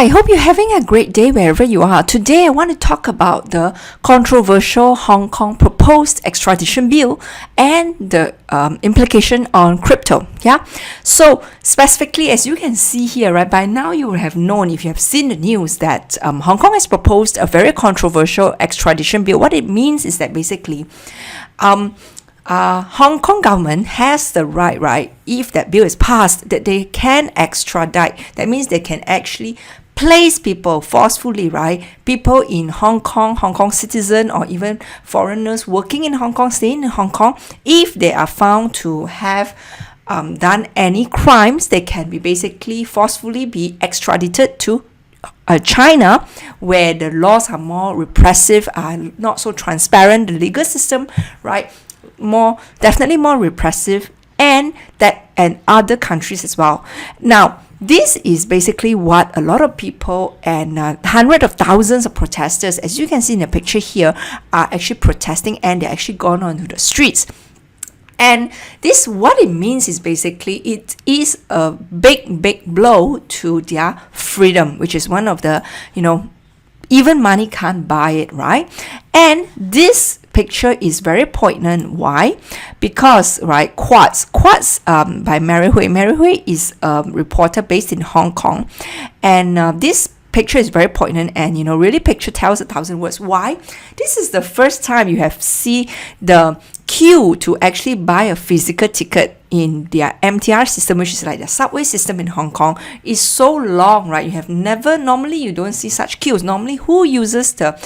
Hi, hope you're having a great day wherever you are. Today I want to talk about the controversial Hong Kong proposed extradition bill and the implication on crypto. Yeah. So specifically, as you can see here, right, by now you will have known, if you have seen the news, that Hong Kong has proposed a very controversial extradition bill. What it means is that basically Hong Kong government has the right, if that bill is passed, that they can extradite. That means they can actually place people forcefully, right? People in Hong Kong citizen, or even foreigners working in Hong Kong, staying in Hong Kong, if they are found to have done any crimes, they can be basically forcefully be extradited to China, where the laws are more repressive, are not so transparent, the legal system, right? Definitely more repressive, and other countries as well. Now, this is basically what a lot of people and hundreds of thousands of protesters, as you can see in the picture here, are actually protesting, and they're actually gone onto the streets. And this, what it means is basically it is a big blow to their freedom, which is one of the, even money can't buy it, right? And this picture is very poignant. Why? Because, right, Quartz by Mary Hui. Mary Hui is a reporter based in Hong Kong, and this picture is very poignant, and really picture tells 1,000 words. Why? This is the first time you have seen the queue to actually buy a physical ticket in their MTR system, which is like the subway system in Hong Kong, is so long, right? Normally you don't see such queues. Normally, who uses the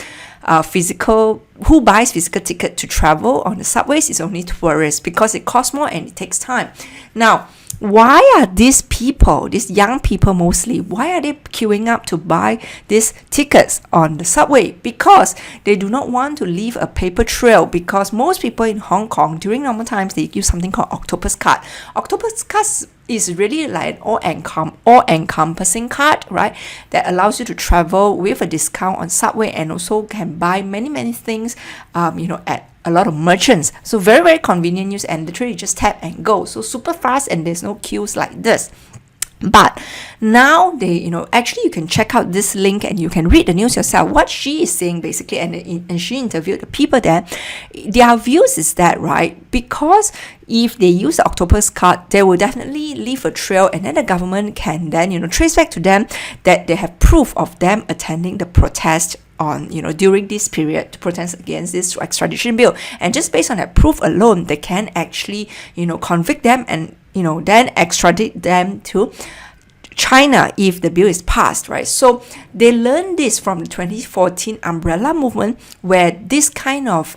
who buys physical ticket to travel on the subways is only tourists, because it costs more and it takes time. Now, why are these people, these young people mostly, why are they queuing up to buy these tickets on the subway? Because they do not want to leave a paper trail, because most people in Hong Kong during normal times, they use something called Octopus card. Octopus card is really like an all-encompassing card, right, that allows you to travel with a discount on subway, and also can buy many things at a lot of merchants. So very convenient use, and literally just tap and go. So super fast, and there's no queues like this. But now they, actually you can check out this link and you can read the news yourself. What she is saying basically, and she interviewed the people there, their views is that, right, because if they use the Octopus card, they will definitely leave a trail, and then the government can then, trace back to them that they have proof of them attending the protest on, during this period to protest against this extradition bill. And just based on that proof alone, they can actually, convict them and, then extradite them to China if the bill is passed, right? So they learned this from the 2014 umbrella movement, where this kind of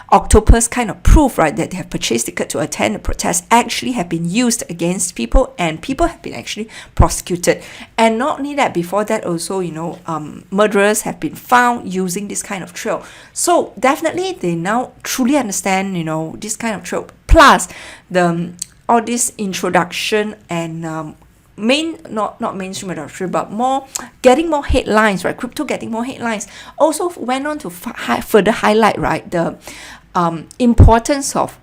octopus kind of proof, right, that they have purchased ticket to attend the protest actually have been used against people, and people have been actually prosecuted. And not only that, before that also, murderers have been found using this kind of trail. So definitely they now truly understand, this kind of trail. Plus all this introduction and not mainstream adoption, but getting more headlines, right? Crypto getting more headlines. Also went on to further highlight, right, the importance of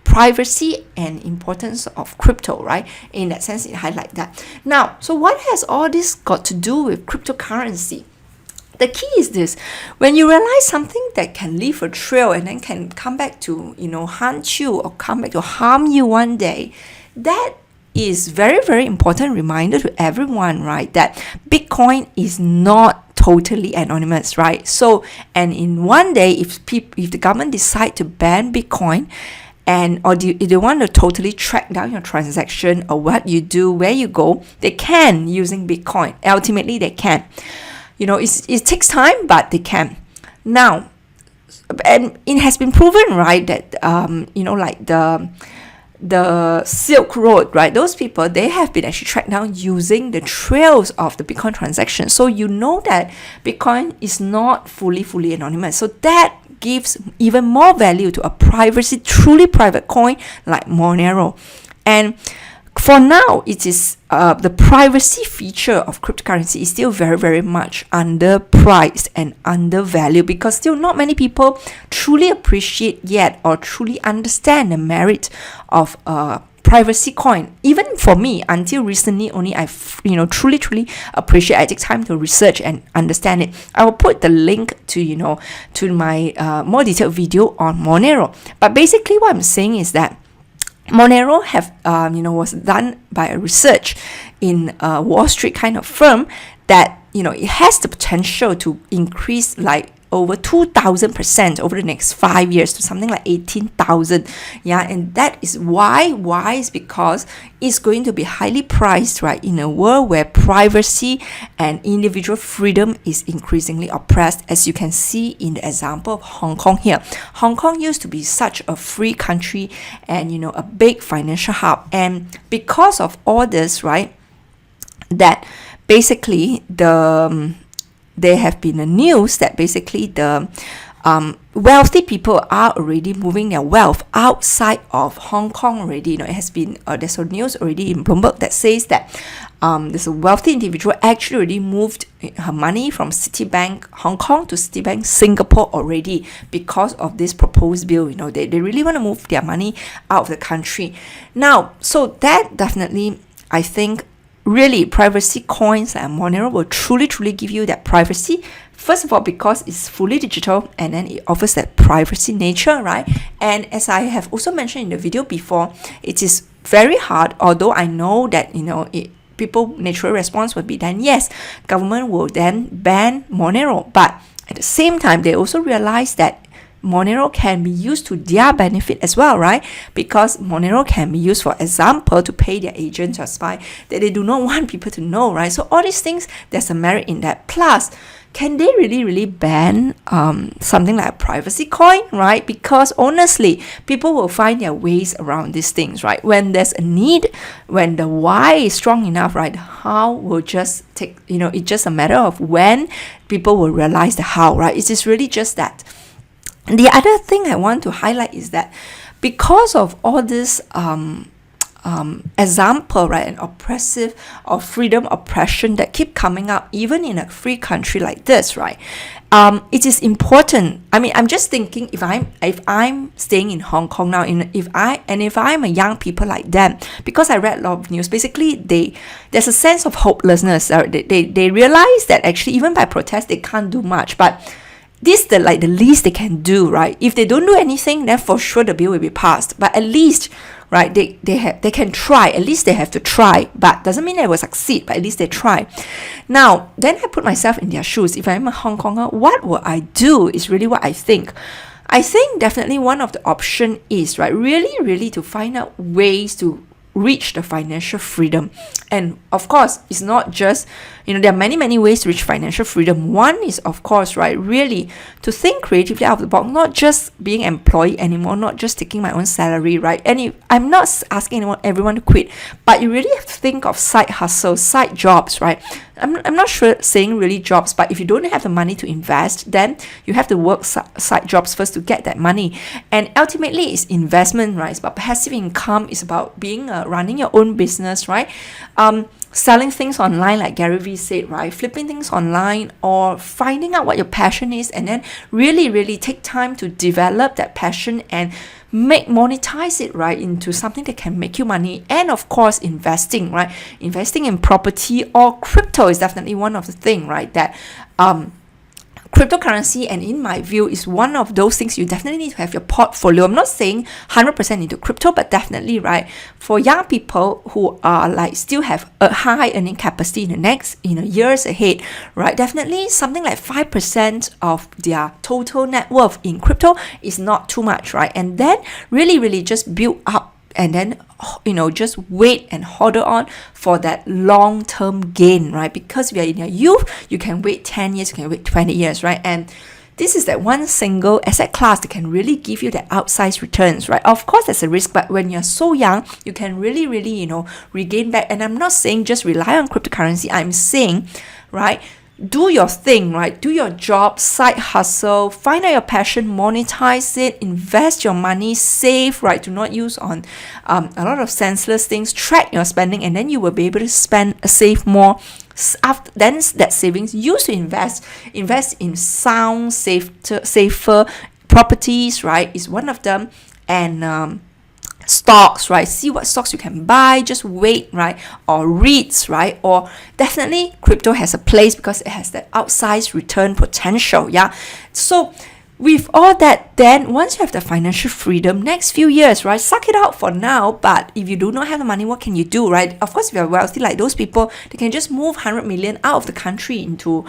privacy and importance of crypto, right? In that sense, it highlight that. Now, so what has all this got to do with cryptocurrency? The key is this: when you realize something that can leave a trail and then can come back to, haunt you or come back to harm you one day, that is very important reminder to everyone, right, that Bitcoin is not totally anonymous, right? So, and in one day, if the government decide to ban Bitcoin, or if they want to totally track down your transaction or what you do, where you go, they can using Bitcoin. Ultimately, they can. It takes time, but they can. Now, and it has been proven, right, that like the Silk Road, right, those people, they have been actually tracked down using the trails of the Bitcoin transaction. So that Bitcoin is not fully anonymous. So that gives even more value to a truly private coin like Monero. And for now, it is the privacy feature of cryptocurrency is still very much underpriced and undervalued, because still not many people truly appreciate yet or truly understand the merit of privacy coin. Even for me, until recently only, I've truly appreciate. I take time to research and understand it. I will put the link to to my more detailed video on Monero. But basically what I'm saying is that Monero was done by a research in a Wall Street kind of firm that it has the potential to increase like over 2,000% over the next 5 years to something like 18,000. Yeah, and that is why is because it's going to be highly priced, right, in a world where privacy and individual freedom is increasingly oppressed, as you can see in the example of Hong Kong here. Hong Kong used to be such a free country and a big financial hub, and because of all this, right, that basically there have been a news that basically the wealthy people are already moving their wealth outside of Hong Kong already. It has been there's a news already in Bloomberg that says that there's a wealthy individual actually already moved her money from Citibank Hong Kong to Citibank Singapore already because of this proposed bill. They really want to move their money out of the country now. So that definitely, I think, really, privacy coins like Monero will truly give you that privacy. First of all, because it's fully digital, and then it offers that privacy nature, right? And as I have also mentioned in the video before, it is very hard, although I know that people natural response would be then yes, government will then ban Monero, but at the same time they also realize that Monero can be used to their benefit as well, right? Because Monero can be used, for example, to pay their agents or spy that they do not want people to know, right? So all these things, there's a merit in that. Plus, can they really ban something like a privacy coin, right? Because honestly, people will find their ways around these things, right? When there's a need, when the why is strong enough, right, how will just take, it's just a matter of when people will realize the how, right? It is really just that. The other thing I want to highlight is that because of all this example, right, and oppressive or freedom oppression that keep coming up even in a free country like this, right, it is important. I mean, I'm just thinking if I'm staying in Hong Kong now, if I'm a young people like them, because I read a lot of news, basically there's a sense of hopelessness. They realize that actually even by protest they can't do much, but this the least they can do, right? If they don't do anything, then for sure the bill will be passed. But at least, right, they can try. At least they have to try. But doesn't mean they will succeed, but at least they try. Now, then I put myself in their shoes. If I'm a Hong Konger, what will I do is really what I think. I think definitely one of the option is, right, really to find out ways to reach the financial freedom. And of course, it's not just, there are many ways to reach financial freedom. One is, of course, right, really to think creatively out of the box, not just being employee anymore, not just taking my own salary, right? And I'm not asking everyone to quit, but you really have to think of side hustles, side jobs, right? I'm not sure saying really jobs, but if you don't have the money to invest, then you have to work side jobs first to get that money. And ultimately, it's investment, right? It's about passive income. It's about being running your own business, right? Selling things online, like Gary Vee said, right? Flipping things online, or finding out what your passion is, and then really take time to develop that passion and monetize it, right, into something that can make you money. And of course, investing, right? Investing in property or crypto is definitely one of the things, right, that cryptocurrency, and in my view, is one of those things you definitely need to have your portfolio. I'm not saying 100% into crypto, but definitely, right, for young people who are still have a high earning capacity in the next years ahead, right, definitely something like 5% of their total net worth in crypto is not too much, right? And then really just build up, and then just wait and hold on for that long-term gain, right? Because we are in your youth, you can wait 10 years, you can wait 20 years, right? And this is that one single asset class that can really give you the outsized returns, right? Of course, there's a risk, but when you're so young, you can really, regain back. And I'm not saying just rely on cryptocurrency. I'm saying, right, do your thing, right? Do your job, side hustle, find out your passion, monetize it, invest your money, save, right? Do not use on a lot of senseless things. Track your spending, and then you will be able to save more. After then, that savings used to invest in sound, safer properties, right? Is one of them, and stocks, right? See what stocks you can buy, just wait, right? Or REITs, right? Or definitely crypto has a place because it has that outsized return potential, yeah? So with all that, then once you have the financial freedom, next few years, right, suck it out for now. But if you do not have the money, what can you do, right? Of course, if you're wealthy like those people, they can just move 100 million out of the country into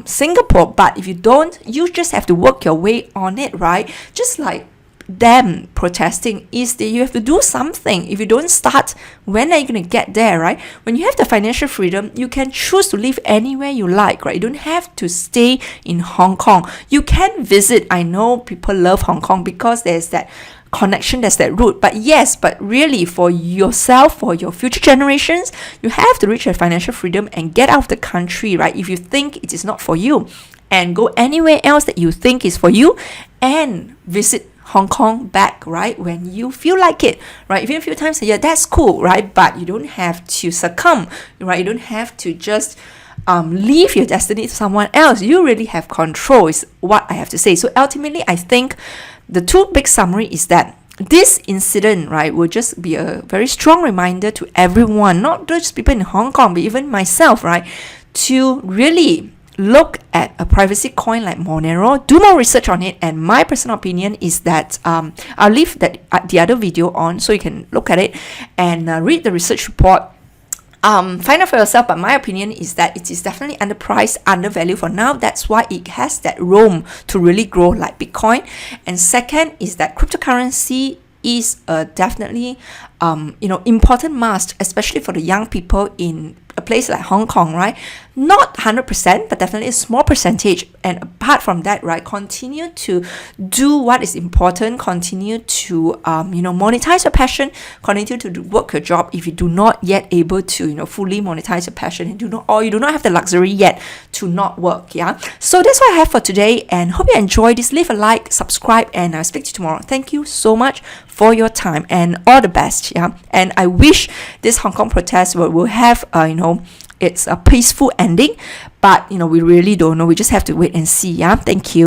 Singapore. But if you don't, you just have to work your way on it, right? Just like them protesting, is that you have to do something. If you don't start, when are you going to get there, right? When you have the financial freedom, you can choose to live anywhere you like, right? You don't have to stay in Hong Kong. You can visit. I know people love Hong Kong because there's that connection, there's that root. But yes, but really for yourself, for your future generations, you have to reach your financial freedom and get out of the country, right? If you think it is not for you, and go anywhere else that you think is for you, and visit Hong Kong back, right, when you feel like it, right? Even a few times a year, that's cool, right? But you don't have to succumb, right? You don't have to just leave your destiny to someone else. You really have control, is what I have to say. So ultimately, I think the two big summary is that this incident, right, will just be a very strong reminder to everyone, not just people in Hong Kong, but even myself, right, to really look at a privacy coin like Monero, do more research on it, and my personal opinion is that I'll leave that the other video on so you can look at it and read the research report. Find out for yourself, but my opinion is that it is definitely underpriced, undervalued for now. That's why it has that room to really grow like Bitcoin. And second is that cryptocurrency is a definitely important must, especially for the young people in a place like Hong Kong, right? Not 100%, but definitely a small percentage. And apart from that, right, continue to do what is important, continue to monetize your passion, continue to work your job if you do not yet able to fully monetize your passion and you do not have the luxury yet to not work. Yeah, so that's what I have for today, and hope you enjoyed this. Leave a like, subscribe, and I'll speak to you tomorrow. Thank you so much for your time and all the best. Yeah, and I wish this Hong Kong protest will have it's a peaceful ending, but we really don't know. We just have to wait and see. Yeah, thank you.